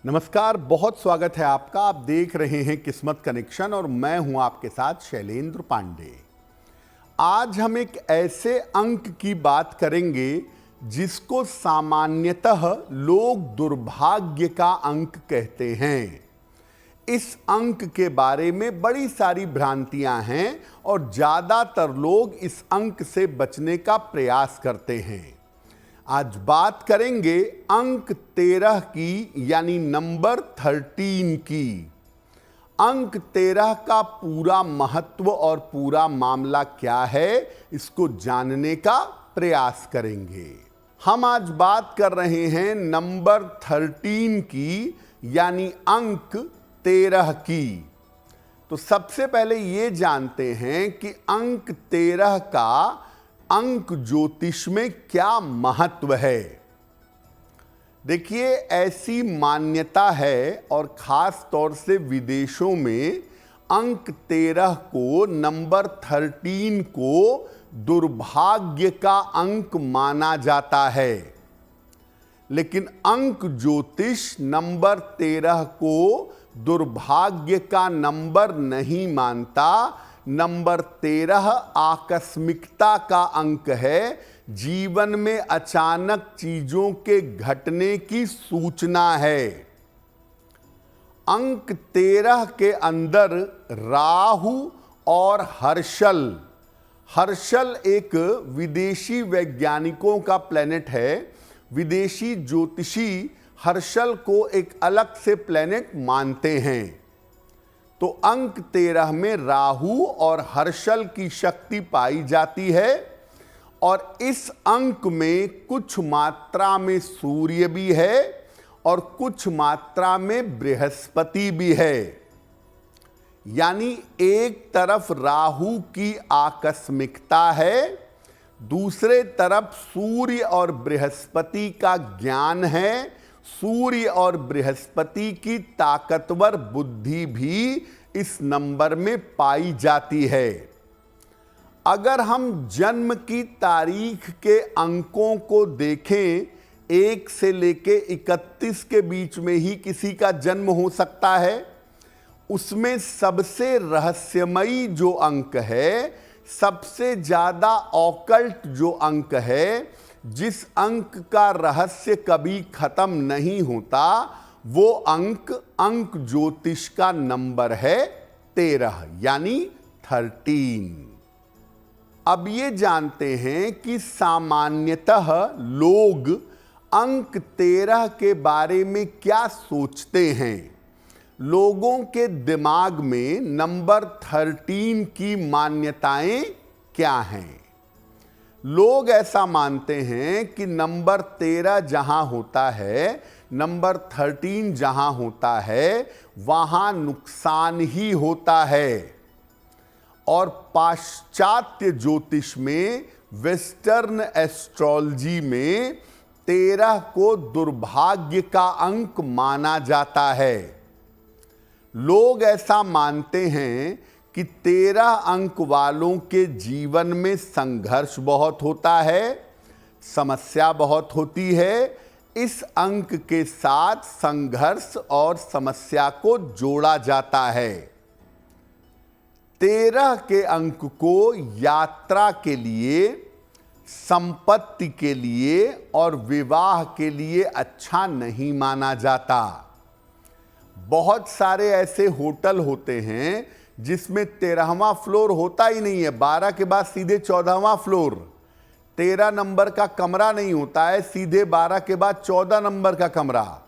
नमस्कार, बहुत स्वागत है आपका। आप देख रहे हैं किस्मत कनेक्शन और मैं हूं आपके साथ शैलेंद्र पांडे। आज हम एक ऐसे अंक की बात करेंगे जिसको सामान्यतः लोग दुर्भाग्य का अंक कहते हैं। इस अंक के बारे में बड़ी सारी भ्रांतियां हैं और ज़्यादातर लोग इस अंक से बचने का प्रयास करते हैं। आज बात करेंगे अंक 13 की, यानी नंबर 13 की। अंक 13 का पूरा महत्व और पूरा मामला क्या है, इसको जानने का प्रयास करेंगे। हम आज बात कर रहे हैं नंबर 13 की, यानी अंक 13 की। तो सबसे पहले ये जानते हैं कि अंक 13 का अंक ज्योतिष में क्या महत्व है। देखिए, ऐसी मान्यता है और खास तौर से विदेशों में अंक 13 को, नंबर 13 को दुर्भाग्य का अंक माना जाता है। लेकिन अंक ज्योतिष नंबर 13 को दुर्भाग्य का नंबर नहीं मानता। नंबर 13 आकस्मिकता का अंक है, जीवन में अचानक चीजों के घटने की सूचना है। अंक 13 के अंदर राहु और हर्षल एक विदेशी वैज्ञानिकों का प्लेनेट है। विदेशी ज्योतिषी हर्षल को एक अलग से प्लेनेट मानते हैं। तो अंक 13 में राहु और हर्षल की शक्ति पाई जाती है और इस अंक में कुछ मात्रा में सूर्य भी है और कुछ मात्रा में बृहस्पति भी है। यानी एक तरफ राहु की आकस्मिकता है, दूसरे तरफ सूर्य और बृहस्पति का ज्ञान है। सूर्य और बृहस्पति की ताकतवर बुद्धि भी इस नंबर में पाई जाती है। अगर हम जन्म की तारीख के अंकों को देखें, 1 से लेके 31 के बीच में ही किसी का जन्म हो सकता है। उसमें सबसे रहस्यमयी जो अंक है, सबसे ज्यादा ऑकल्ट जो अंक है, जिस अंक का रहस्य कभी खत्म नहीं होता, वो अंक ज्योतिष का नंबर है 13, यानी 13। अब ये जानते हैं कि सामान्यतः लोग अंक 13 के बारे में क्या सोचते हैं। लोगों के दिमाग में नंबर 13 की मान्यताएं क्या हैं। लोग ऐसा मानते हैं कि नंबर 13 जहां होता है, नंबर 13 जहां होता है, वहां नुकसान ही होता है। और पाश्चात्य ज्योतिष में, वेस्टर्न एस्ट्रोलॉजी में 13 को दुर्भाग्य का अंक माना जाता है। लोग ऐसा मानते हैं कि 13 अंक वालों के जीवन में संघर्ष बहुत होता है, समस्या बहुत होती है। इस अंक के साथ संघर्ष और समस्या को जोड़ा जाता है। 13 के अंक को यात्रा के लिए, संपत्ति के लिए और विवाह के लिए अच्छा नहीं माना जाता। बहुत सारे ऐसे होटल होते हैं जिसमें 13वां फ्लोर होता ही नहीं है, 12 के बाद सीधे 14वां फ्लोर। 13 नंबर का कमरा नहीं होता है, सीधे 12 के बाद 14 नंबर का कमरा।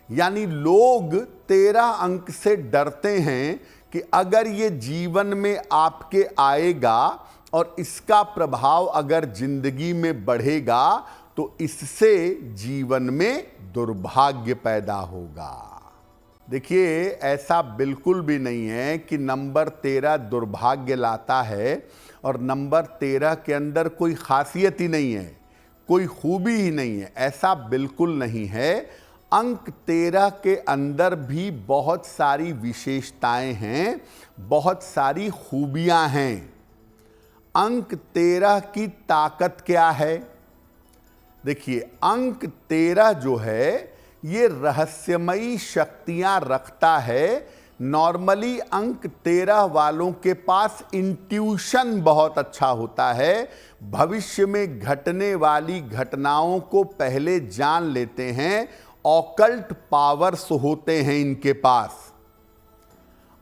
यानी लोग 13 अंक से डरते हैं कि अगर ये जीवन में आपके आएगा और इसका प्रभाव अगर जिंदगी में बढ़ेगा तो इससे जीवन में दुर्भाग्य पैदा होगा। देखिए, ऐसा बिल्कुल भी नहीं है कि नंबर 13 दुर्भाग्य लाता है और नंबर 13 के अंदर कोई खासियत ही नहीं है, कोई खूबी ही नहीं है। ऐसा बिल्कुल नहीं है। अंक 13 के अंदर भी बहुत सारी विशेषताएं हैं, बहुत सारी खूबियां हैं। अंक 13 की ताकत क्या है? देखिए, अंक 13 जो है ये रहस्यमयी शक्तियां रखता है। नॉर्मली अंक 13 वालों के पास इंट्यूशन बहुत अच्छा होता है, भविष्य में घटने वाली घटनाओं को पहले जान लेते हैं, ऑकल्ट पावर्स होते हैं इनके पास।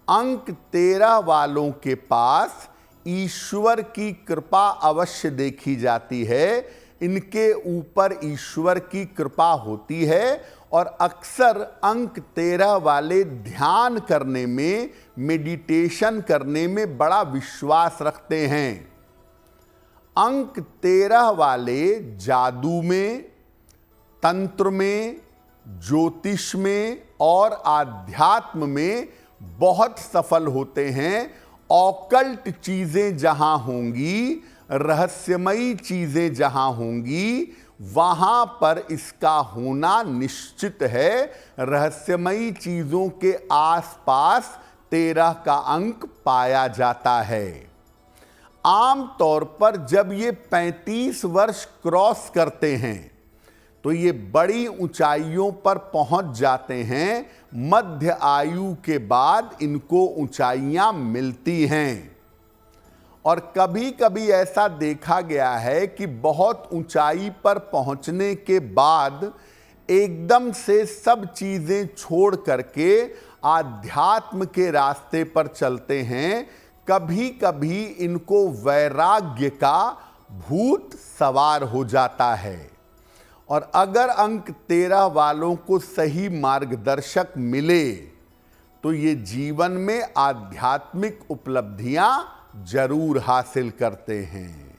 अंक 13 वालों के पास ईश्वर की कृपा अवश्य देखी जाती है, इनके ऊपर ईश्वर की कृपा होती है और अक्सर अंक 13 वाले ध्यान करने में, मेडिटेशन करने में बड़ा विश्वास रखते हैं। अंक 13 वाले जादू में, तंत्र में, ज्योतिष में और आध्यात्म में बहुत सफल होते हैं। ऑकल्ट चीजें जहां होंगी, रहस्यमयी चीजें जहां होंगी, वहां पर इसका होना निश्चित है। रहस्यमयी चीजों के आसपास 13 का अंक पाया जाता है। आमतौर पर जब ये 35 वर्ष क्रॉस करते हैं तो ये बड़ी ऊंचाइयों पर पहुंच जाते हैं। मध्य आयु के बाद इनको ऊंचाइयां मिलती हैं और कभी कभी ऐसा देखा गया है कि बहुत ऊंचाई पर पहुंचने के बाद एकदम से सब चीजें छोड़ करके आध्यात्म के रास्ते पर चलते हैं। कभी कभी इनको वैराग्य का भूत सवार हो जाता है और अगर अंक 13 वालों को सही मार्गदर्शक मिले तो ये जीवन में आध्यात्मिक उपलब्धियां जरूर हासिल करते हैं।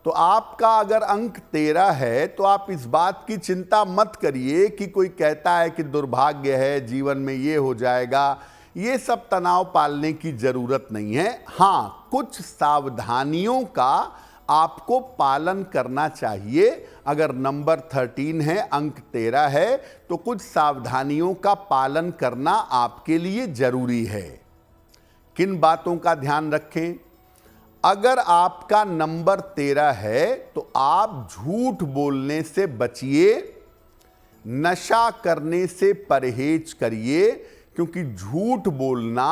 तो आपका अगर अंक 13 है तो आप इस बात की चिंता मत करिए कि कोई कहता है कि दुर्भाग्य है, जीवन में ये हो जाएगा। ये सब तनाव पालने की जरूरत नहीं है। हाँ, कुछ सावधानियों का आपको पालन करना चाहिए। अगर नंबर 13 है, अंक 13 है, तो कुछ सावधानियों का पालन करना आपके लिए जरूरी है। किन बातों का ध्यान रखें? अगर आपका नंबर 13 है तो आप झूठ बोलने से बचिए, नशा करने से परहेज करिए, क्योंकि झूठ बोलना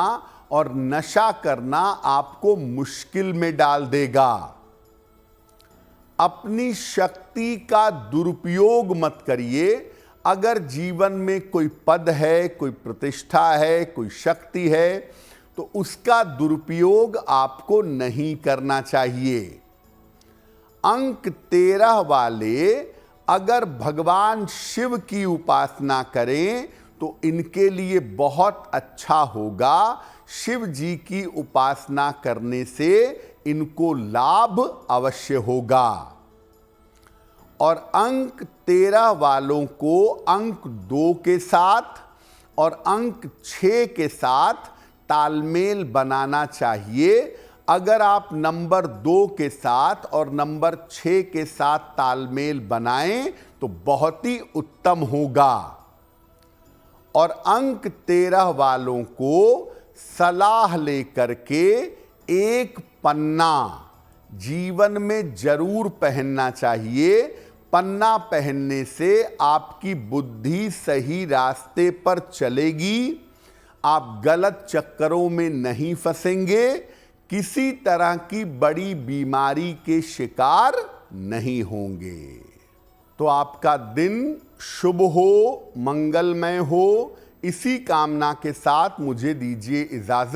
और नशा करना आपको मुश्किल में डाल देगा। अपनी शक्ति का दुरुपयोग मत करिए। अगर जीवन में कोई पद है, कोई प्रतिष्ठा है, कोई शक्ति है, तो उसका दुरुपयोग आपको नहीं करना चाहिए। अंक 13 वाले अगर भगवान शिव की उपासना करें तो इनके लिए बहुत अच्छा होगा। शिव जी की उपासना करने से इनको लाभ अवश्य होगा। और अंक 13 वालों को अंक 2 के साथ और अंक 6 के साथ तालमेल बनाना चाहिए। अगर आप नंबर 2 के साथ और नंबर 6 के साथ तालमेल बनाएं तो बहुत ही उत्तम होगा। और अंक 13 वालों को सलाह लेकर के एक पन्ना जीवन में जरूर पहनना चाहिए। पन्ना पहनने से आपकी बुद्धि सही रास्ते पर चलेगी, आप गलत चक्करों में नहीं फंसेंगे, किसी तरह की बड़ी बीमारी के शिकार नहीं होंगे। तो आपका दिन शुभ हो, मंगलमय हो, इसी कामना के साथ मुझे दीजिए इजाजत।